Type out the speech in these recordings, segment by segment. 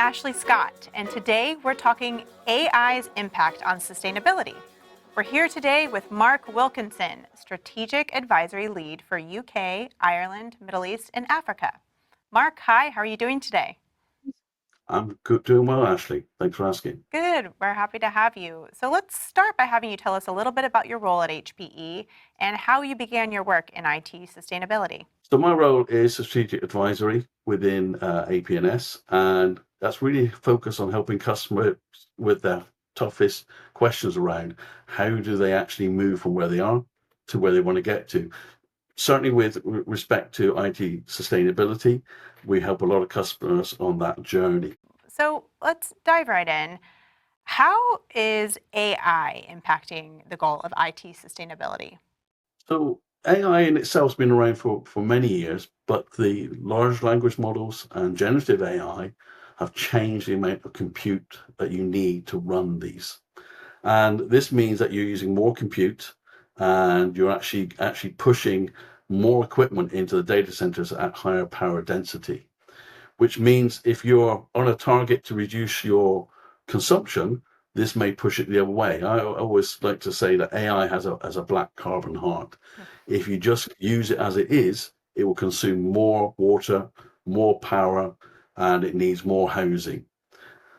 Ashley Scott, and today we're talking AI's impact on sustainability. We're here today with Mark Wilkinson, Strategic Advisory Lead for UK, Ireland, Middle East, and Africa. Mark, hi, how are you doing today? I'm good, doing well, Ashley. Thanks for asking. Good, we're happy to have you. So let's start by having you tell us a little bit about your role at HPE and how you began your work in IT sustainability. So my role is strategic advisory within APNS, and that's really focused on helping customers with their toughest questions around how do they actually move from where they are to where they want to get to. Certainly with respect to IT sustainability, we help a lot of customers on that journey. So let's dive right in. How is AI impacting the goal of IT sustainability? So AI in itself has been around for many years, but the large language models and generative AI have changed the amount of compute that you need to run these. And this means that you're using more compute and you're actually pushing more equipment into the data centers at higher power density, which means if you're on a target to reduce your consumption, this may push it the other way. I always like to say that AI has a black carbon heart. If you just use it as it is, it will consume more water, more power, and it needs more housing.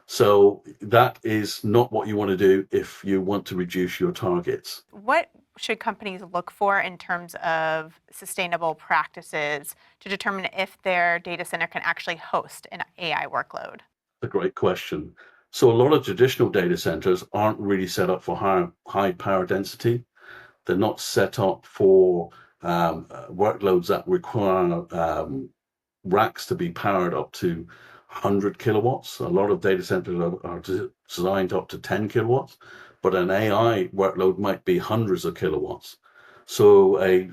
So that is not what you want to do if you want to reduce your targets. What should companies look for in terms of sustainable practices to determine if their data center can actually host an AI workload? A great question. So a lot of traditional data centers aren't really set up for high power density. They're not set up for workloads that require racks to be powered up to 100 kilowatts. A lot of data centers are designed up to 10 kilowatts, but an AI workload might be hundreds of kilowatts. So a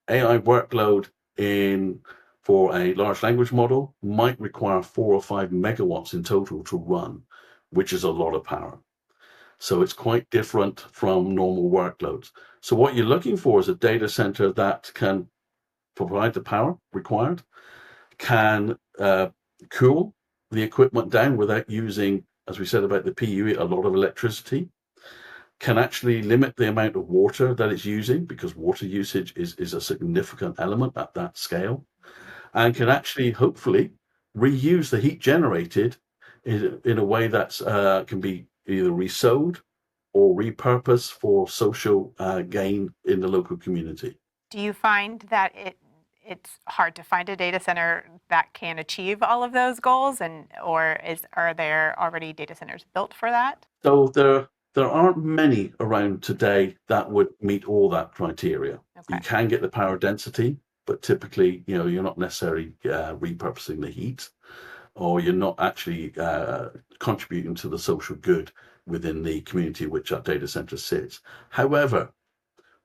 AI workload in for a large language model might require 4 or 5 megawatts in total to run, which is a lot of power. So it's quite different from normal workloads. So what you're looking for is a data center that can provide the power required, can cool the equipment down without using, as we said about the PUE, a lot of electricity, can actually limit the amount of water that it's using because water usage is a significant element at that scale, and can actually hopefully reuse the heat generated in a way that can be either resold or repurposed for social gain in the local community. Do you find that it's hard to find a data center that can achieve all of those goals, are there already data centers built for that? So there aren't many around today that would meet all that criteria. You Okay. can get the power density, but typically, you're not necessarily repurposing the heat, or you're not actually contributing to the social good within the community which that data center sits. However,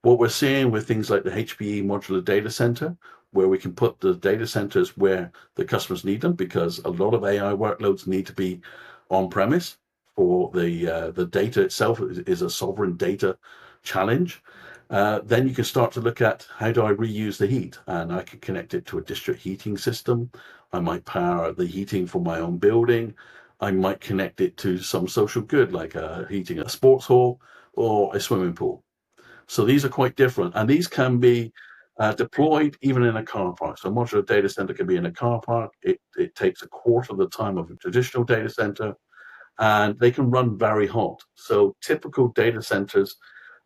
what we're seeing with things like the HPE modular data center, where we can put the data centers where the customers need them, because a lot of AI workloads need to be on premise for the data itself is a sovereign data challenge. Then you can start to look at how do I reuse the heat, and I can connect it to a district heating system. I might power the heating for my own building. I might connect it to some social good like heating a sports hall or a swimming pool. So these are quite different, and these can be deployed even in a car park. So a modular data center can be in a car park. It takes a quarter of the time of a traditional data center, and they can run very hot. So typical data centers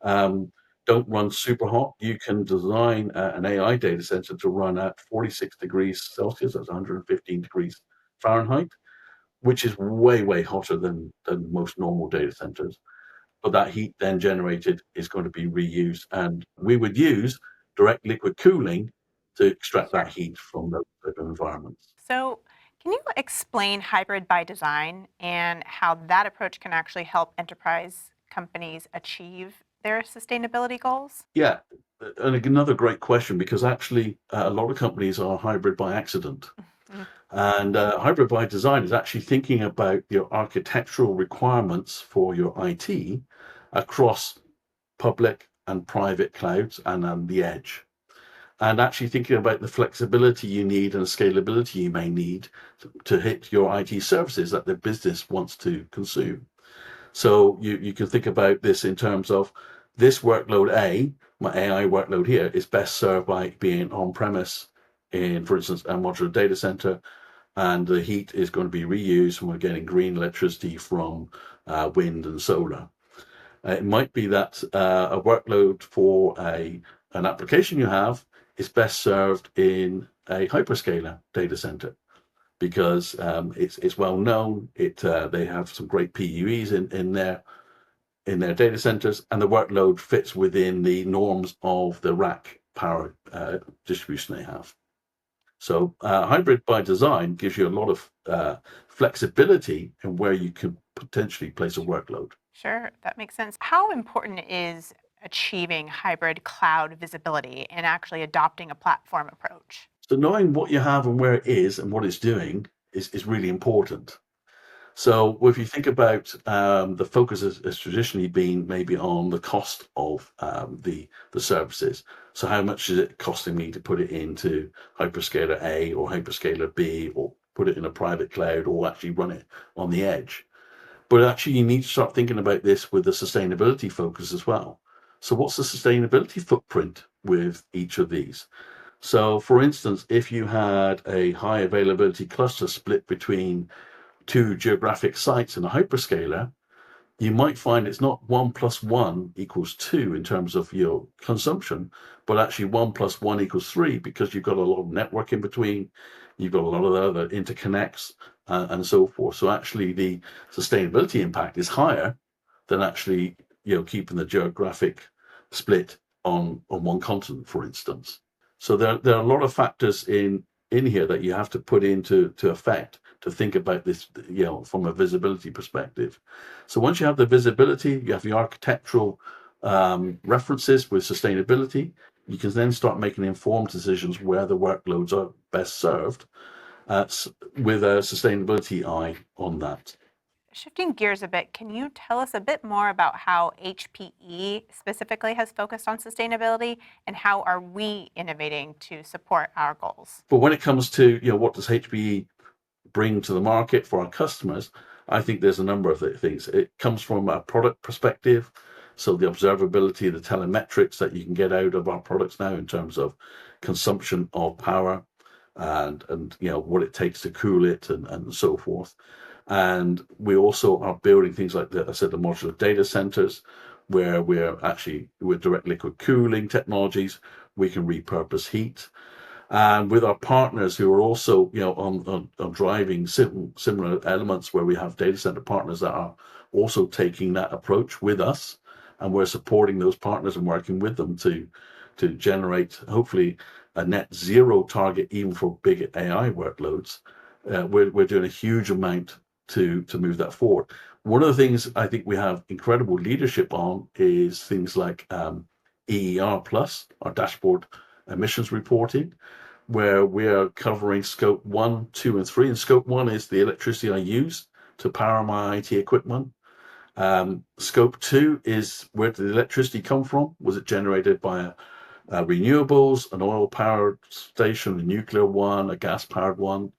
don't run super hot. You can design an AI data center to run at 46 degrees Celsius, that's 115 degrees Fahrenheit, which is way, way hotter than most normal data centers. But that heat then generated is going to be reused. And we would use direct liquid cooling to extract that Sure. heat from those type of environments. So, can you explain hybrid by design and how that approach can actually help enterprise companies achieve their sustainability goals? Yeah, and another great question, because actually a lot of companies are hybrid by accident. Mhm. And hybrid by design is actually thinking about your architectural requirements for your IT across public and private clouds and on the edge. and actually thinking about the flexibility you need and the scalability you may need to hit your IT services that the business wants to consume. So you can think about this in terms of this workload A, my AI workload here, is best served by being on premise in, for instance, a modular data center, and the heat is going to be reused and we're getting green electricity from wind and solar. It might be that a workload for an application you have is best served in a hyperscaler data center because it's well known. They have some great PUEs in their data centers, and the workload fits within the norms of the rack power distribution they have. So hybrid by design gives you a lot of flexibility in where you can potentially place a workload. Sure, that makes sense. How important is achieving hybrid cloud visibility and actually adopting a platform approach? So knowing what you have and where it is and what it's doing is really important. So if you think about the focus has traditionally been maybe on the cost of the services. So how much is it costing me to put it into hyperscaler A or hyperscaler B, or put it in a private cloud, or actually run it on the edge? But actually you need to start thinking about this with the sustainability focus as well. So what's the sustainability footprint with each of these? So for instance, if you had a high availability cluster split between two geographic sites in a hyperscaler, you might find it's not 1+1 = 2 in terms of your consumption, but actually 1+1 = 3, because you've got a lot of network in between, you've got a lot of other interconnects and so forth. So actually the sustainability impact is higher than actually keeping the geographic split on one continent, for instance. So there are a lot of factors in here that you have to put into effect to think about this, from a visibility perspective. So once you have the visibility, you have the architectural references with sustainability, you can then start making informed decisions where the workloads are best served with a sustainability eye on that. Shifting gears a bit, can you tell us a bit more about how HPE specifically has focused on sustainability, and how are we innovating to support our goals? But when it comes to, what does HPE bring to the market for our customers, I think there's a number of things. It comes from a product perspective. So the observability, the telemetrics that you can get out of our products now in terms of consumption of power and what it takes to cool it and so forth. And we also are building things like I said, the modular data centers, where with direct liquid cooling technologies, we can repurpose heat. And with our partners who are also, on driving similar elements, where we have data center partners that are also taking that approach with us, and we're supporting those partners and working with them to generate hopefully a net zero target, even for big AI workloads. We're doing a huge amount to move that forward. One of the things I think we have incredible leadership on is things like EER Plus, our dashboard emissions reporting, where we are covering scope 1, 2, and 3. And scope 1 is the electricity I use to power my IT equipment. Scope 2 is where did the electricity come from? Was it generated by renewables, an oil powered station, a nuclear one, a gas powered one?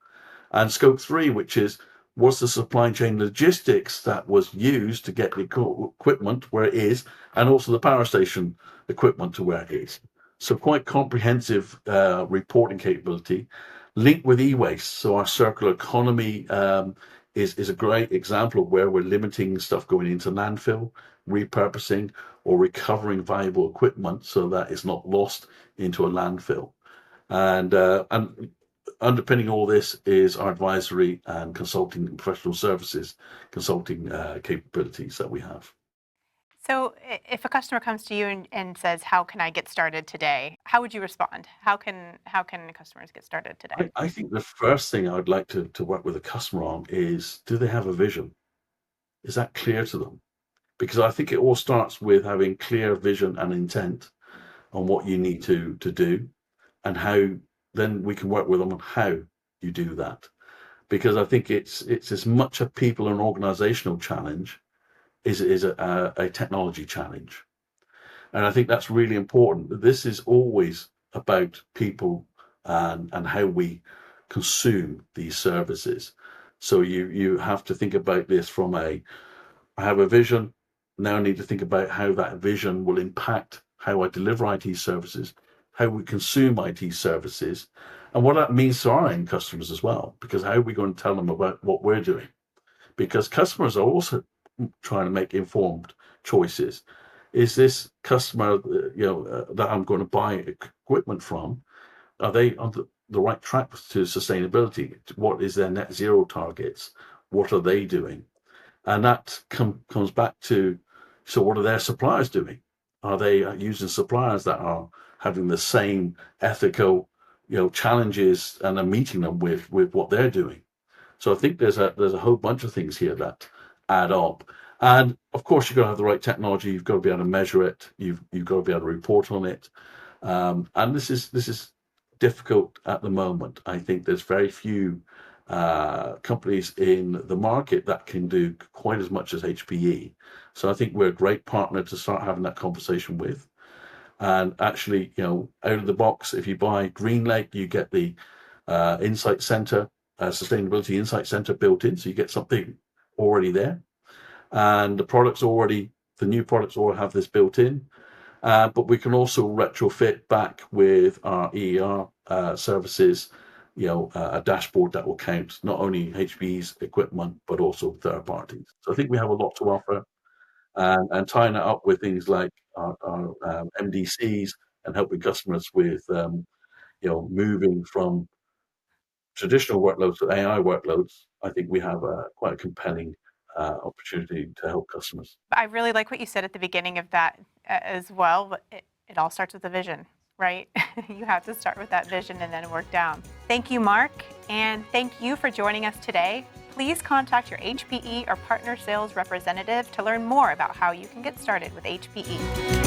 And scope 3, which is what's the supply chain logistics that was used to get the equipment where it is, and also the power station equipment to where it is. So quite comprehensive reporting capability linked with e-waste. So our circular economy is a great example of where we're limiting stuff going into landfill, repurposing, or recovering valuable equipment so that it's not lost into a landfill. And underpinning all this is our advisory and consulting and professional services consulting capabilities that we have. So, if a customer comes to you and says, "How can I get started today?" How would you respond? How can customers get started today? I think the first thing I would like to work with a customer on is, do they have a vision? Is that clear to them? Because I think it all starts with having clear vision and intent on what you need to do, and how then we can work with them on how you do that. Because I think it's as much a people and organizational challenge as it is a technology challenge. And I think that's really important. This is always about people and how we consume these services. So you have to think about this from I have a vision, now I need to think about how that vision will impact how I deliver IT services, how we consume IT services, and what that means to our end customers as well, because how are we going to tell them about what we're doing? Because customers are also trying to make informed choices. Is this customer, that I'm going to buy equipment from, are they on the right track to sustainability? What is their net zero targets? What are they doing? And that comes back to, so what are their suppliers doing? Are they using suppliers that are having the same ethical, challenges and are meeting them with what they're doing? So I think there's a whole bunch of things here that add up. And of course, you've got to have the right technology. You've got to be able to measure it. You've got to be able to report on it. And this is difficult at the moment. I think there's very few companies in the market that can do quite as much as HPE. So I think we're a great partner to start having that conversation with. And actually, out of the box, if you buy GreenLake, you get the Insight Center, Sustainability Insight Center built in. So you get something already there. And the new products all have this built in. But we can also retrofit back with our EER services, a dashboard that will count not only HPE's equipment, but also third parties. So I think we have a lot to offer, and tying it up with things like our MDCs and helping customers with, moving from traditional workloads to AI workloads. I think we have quite a compelling opportunity to help customers. I really like what you said at the beginning of that as well. It all starts with a vision, right? You have to start with that vision and then work down. Thank you, Mark, and thank you for joining us today. Please contact your HPE or partner sales representative to learn more about how you can get started with HPE.